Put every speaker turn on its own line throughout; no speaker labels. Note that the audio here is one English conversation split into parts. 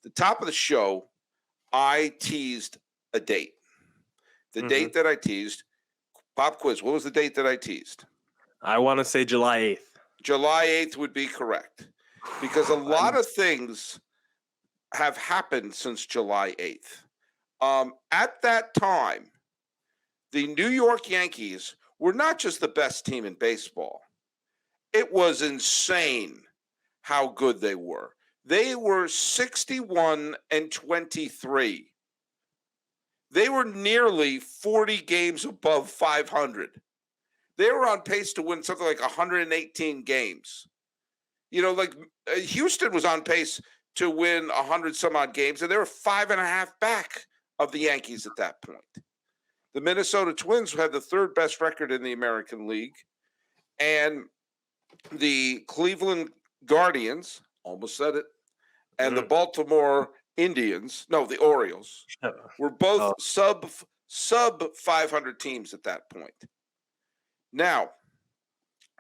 the top of the show, I teased a date. The date that I teased, pop quiz, what was the date that I teased?
I want to say July 8th.
July 8th would be correct, because a lot of things have happened since July 8th. At that time, the New York Yankees were not just the best team in baseball. It was insane how good they were. They were 61-23. They were nearly 40 games above 500. They were on pace to win something like 118 games. Houston was on pace to win 100 some odd games, and they were 5.5 back of the Yankees at that point. The Minnesota Twins had the third best record in the American League, and the Cleveland Guardians, almost said it, and the Baltimore Indians, the Orioles, were both sub 500 teams at that point. Now,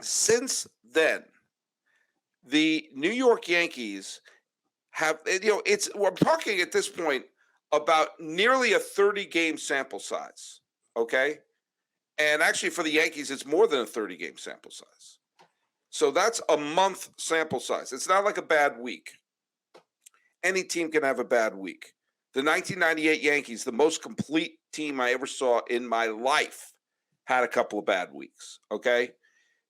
since then, the New York Yankees have, we're talking at this point about nearly a 30-game sample size, okay? And actually for the Yankees, it's more than a 30-game sample size. So that's a month sample size. It's not like a bad week. Any team can have a bad week. The 1998 Yankees, the most complete team I ever saw in my life, had a couple of bad weeks, okay?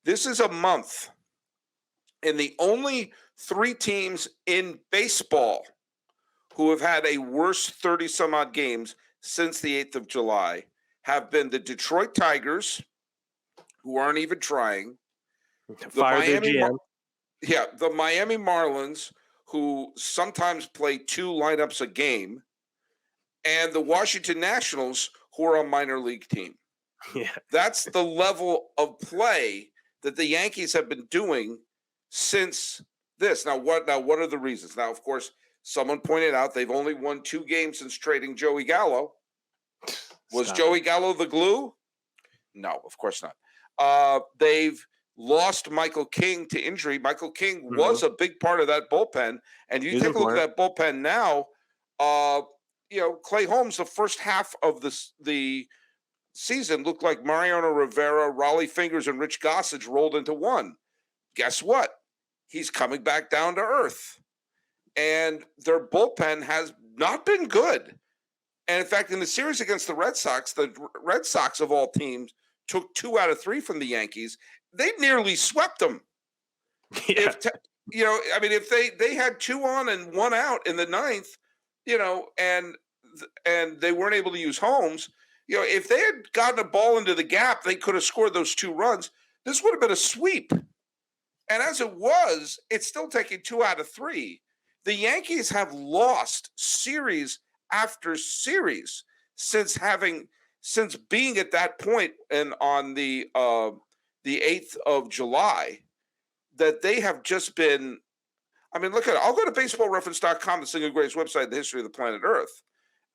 This is a month. And the only 3 teams in baseball who have had a worse 30-some-odd games since the 8th of July have been the Detroit Tigers, who aren't even trying, the Miami Marlins, who sometimes play 2 lineups a game, and the Washington Nationals, who are a minor league team.
Yeah.
That's the level of play that the Yankees have been doing since this. Now, what are the reasons? Now, of course, someone pointed out they've only won 2 games since trading Joey Gallo. Was Joey Gallo the glue? No, of course not. They've lost Michael King to injury. Michael King was a big part of that bullpen. And you take a look at that bullpen now, Clay Holmes, the first half of the season looked like Mariano Rivera, Raleigh Fingers, and Rich Gossage rolled into one. Guess what? He's coming back down to earth. And their bullpen has not been good. And in fact, in the series against the Red Sox of all teams took 2 out of 3 from the Yankees. They nearly swept them.
Yeah.
If they had 2 on and 1 out in the 9th, and they weren't able to use Holmes, if they had gotten a ball into the gap, they could have scored those 2 runs. This would have been a sweep. And as it was, it's still taking 2 out of 3. The Yankees have lost series after series since being at that point and on the 8th of July, that they have just been. Look at it. I'll go to baseballreference.com, the single greatest website in the history of the planet Earth,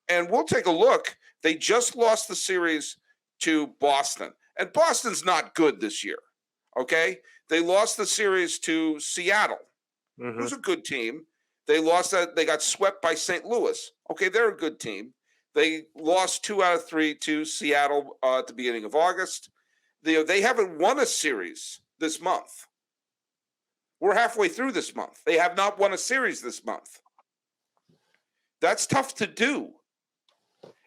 and we'll take a look. They just lost the series to Boston, and Boston's not good this year. Okay, they lost the series to Seattle, who's a good team. They lost that. They got swept by St. Louis. Okay, they're a good team. They lost 2 out of 3 to Seattle at the beginning of August. They haven't won a series this month. We're halfway through this month. They have not won a series this month. That's tough to do.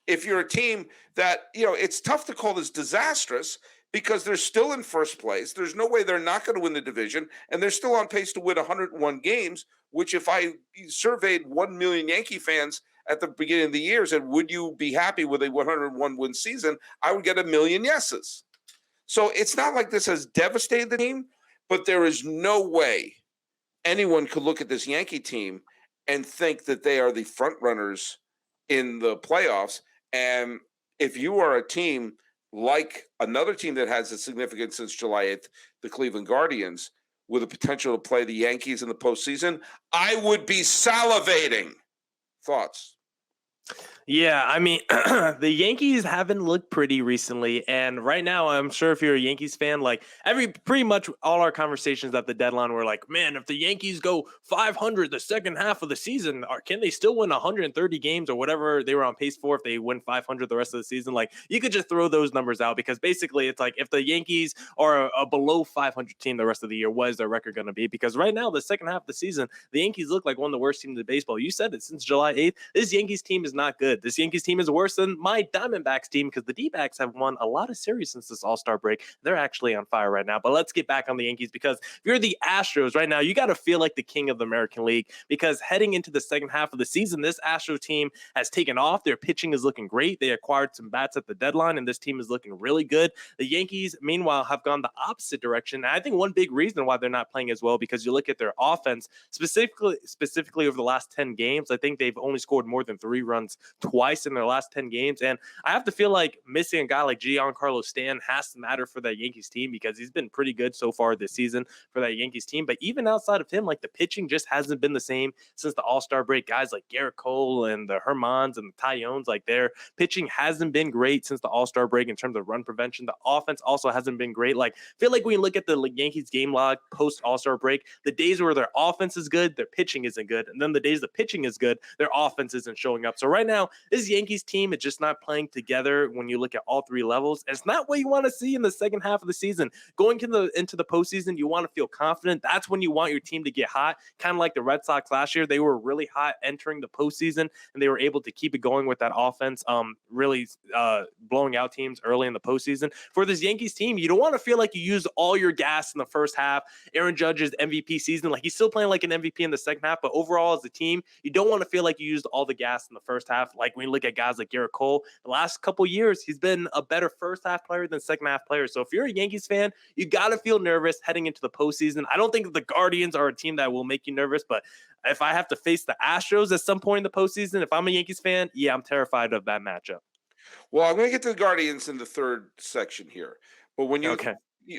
If you're a team that, it's tough to call this disastrous because they're still in first place. There's no way they're not going to win the division, and they're still on pace to win 101 games, which if I surveyed 1 million Yankee fans at the beginning of the year said, would you be happy with a 101 win season? I would get 1 million yeses. So it's not like this has devastated the team, but there is no way anyone could look at this Yankee team and think that they are the front runners in the playoffs. And if you are a team like another team that has a significance since July 8th, the Cleveland Guardians, with the potential to play the Yankees in the postseason, I would be salivating. Thoughts?
Yeah, I mean, the Yankees haven't looked pretty recently, and right now, I'm sure if you're a Yankees fan, like pretty much all our conversations at the deadline were like, man, if the Yankees go 500 the second half of the season, or can they still win 130 games or whatever they were on pace for if they win 500 the rest of the season? Like, you could just throw those numbers out because basically, it's like if the Yankees are a below 500 team the rest of the year, what is their record going to be? Because right now, the second half of the season, the Yankees look like one of the worst teams in baseball. You said it since July 8th. This Yankees team is not good. This Yankees team is worse than my Diamondbacks team because the D-backs have won a lot of series since this All-Star break. They're actually on fire right now. But let's get back on the Yankees because if you're the Astros right now, you got to feel like the king of the American League because heading into the second half of the season, this Astro team has taken off. Their pitching is looking great. They acquired some bats at the deadline, and this team is looking really good. The Yankees, meanwhile, have gone the opposite direction. And I think one big reason why they're not playing as well because you look at their offense, specifically over the last 10 games, I think they've only scored more than 3 runs twice in their last 10 games. And I have to feel like missing a guy like Giancarlo Stanton has to matter for that Yankees team because he's been pretty good so far this season for that Yankees team. But even outside of him, like the pitching just hasn't been the same since the All-Star break. Guys like Garrett Cole and the Hermans and the Tyones, like their pitching hasn't been great since the All-Star break in terms of run prevention. The offense also hasn't been great. Like, I feel like when you look at the Yankees game log post All-Star break, the days where their offense is good, their pitching isn't good. And then the days the pitching is good, their offense isn't showing up. So right now, this Yankees team is just not playing together when you look at all 3 levels. And it's not what you want to see in the second half of the season. Going into the postseason, you want to feel confident. That's when you want your team to get hot. Kind of like the Red Sox last year. They were really hot entering the postseason, and they were able to keep it going with that offense, really blowing out teams early in the postseason. For this Yankees team, you don't want to feel like you used all your gas in the first half. Aaron Judge's MVP season, like he's still playing like an MVP in the second half, but overall as a team, you don't want to feel like you used all the gas in the first half. Like when you look at guys like Garrett Cole, the last couple years, he's been a better first half player than second half player. So if you're a Yankees fan, you got to feel nervous heading into the postseason. I don't think the Guardians are a team that will make you nervous, but if I have to face the Astros at some point in the postseason, if I'm a Yankees fan, yeah, I'm terrified of that matchup.
Well, I'm going to get to the Guardians in the third section here. But when
Okay.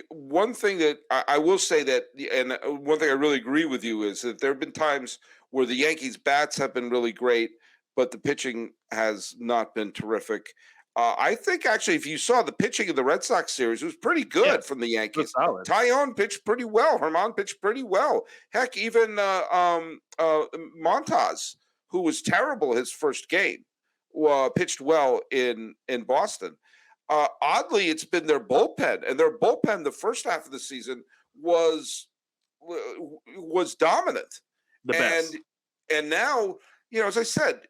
one thing that I will say that, and one thing I really agree with you is that there have been times where the Yankees bats have been really great, but the pitching has not been terrific. I think actually, if you saw the pitching of the Red Sox series, it was pretty
Yeah,
good from the
that's
Yankees.
solid.
Tyon pitched pretty well. Herman pitched pretty well. Heck, even Montaz, who was terrible his first game, pitched well in Boston. Oddly, it's been their bullpen, and their bullpen the first half of the season was was dominant,
The
and
best.
now as I said,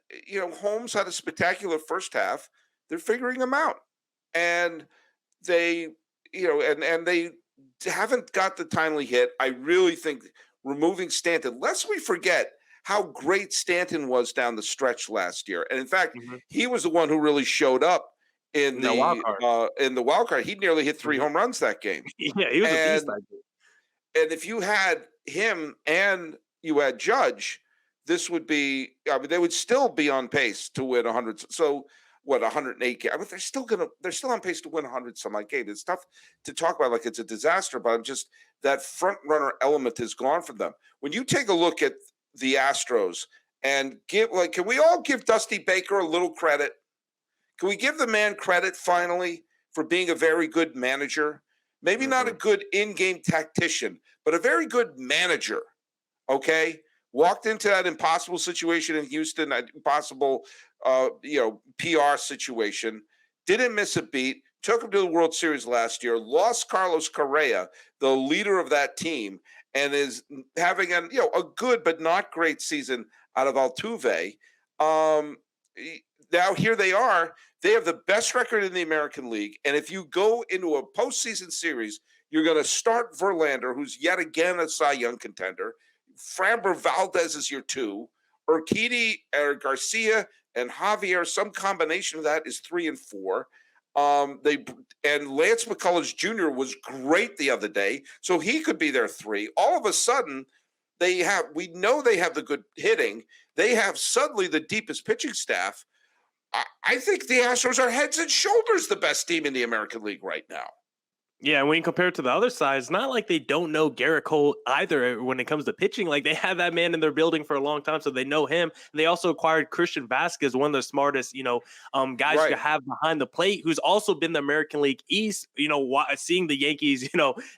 Holmes had a spectacular first half. They're figuring him out, and they and they haven't got the timely hit. I really think removing Stanton, lest we forget how great Stanton was down the stretch last year. And in fact,
Mhm.
he was the one who really showed up
No wild card.
in the wild card. He nearly hit 3
Mhm.
home runs that game.
Yeah, he was a beast
And
that game.
if you had him and you had Judge, this would be, I mean, they would still be on pace to win 100. So what, 108 games? I mean, they're still on pace to win 100 some odd games. It's tough to talk about like it's a disaster, but I'm just, that front runner element is gone from them. When you take a look at the Astros and can we all give Dusty Baker a little credit? Can we give the man credit finally for being a very good manager? Maybe not a
Mhm.
good in-game tactician, but a very good manager. Okay, walked into that impossible situation in Houston, that impossible, PR situation. Didn't miss a beat. Took him to the World Series last year. Lost Carlos Correa, the leader of that team, and is having a good but not great season out of Altuve. Um, Now here they are. They have the best record in the American League, and if you go into a postseason series, you're going to start Verlander, who's yet again a Cy Young contender. Framber Valdez is your 2. Urquidy or Garcia and Javier, some combination of that is 3 and 4. They and Lance McCullers Jr. was great the other day, so he could be their 3. All of a sudden, we know they have the good hitting. They have suddenly the deepest pitching staff. I think the Astros are heads and shoulders the best team in the American League right now.
Yeah, and when you compare it to the other side, it's not like they don't know Garrett Cole either when it comes to pitching. Like they had that man in their building for a long time, so they know him. And they also acquired Christian Vasquez, one of the smartest, guys you
Right.
could have behind the plate, who's also been the American League East, seeing the Yankees,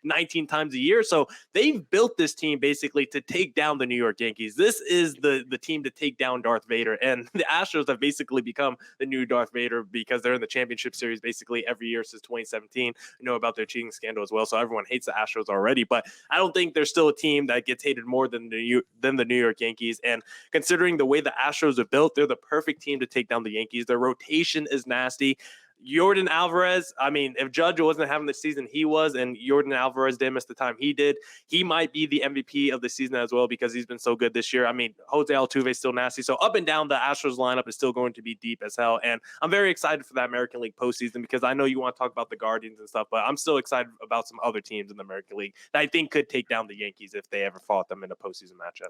19 times a year. So they've built this team basically to take down the New York Yankees. This is the team to take down Darth Vader. And the Astros have basically become the new Darth Vader because they're in the championship series basically every year since 2017. About their cheating scandal as well. So everyone hates the Astros already, but I don't think there's still a team that gets hated more than the New York Yankees. And considering the way the Astros are built, they're the perfect team to take down the Yankees. Their rotation is nasty. Jordan Alvarez, I mean, if Judge wasn't having the season he was, and Jordan Alvarez didn't miss the time he did, he might be the MVP of the season as well because he's been so good this year. I mean, Jose Altuve is still nasty. So up and down, the Astros lineup is still going to be deep as hell. And I'm very excited for that American League postseason because I know you want to talk about the Guardians and stuff, but I'm still excited about some other teams in the American League that I think could take down the Yankees if they ever fought them in a postseason matchup.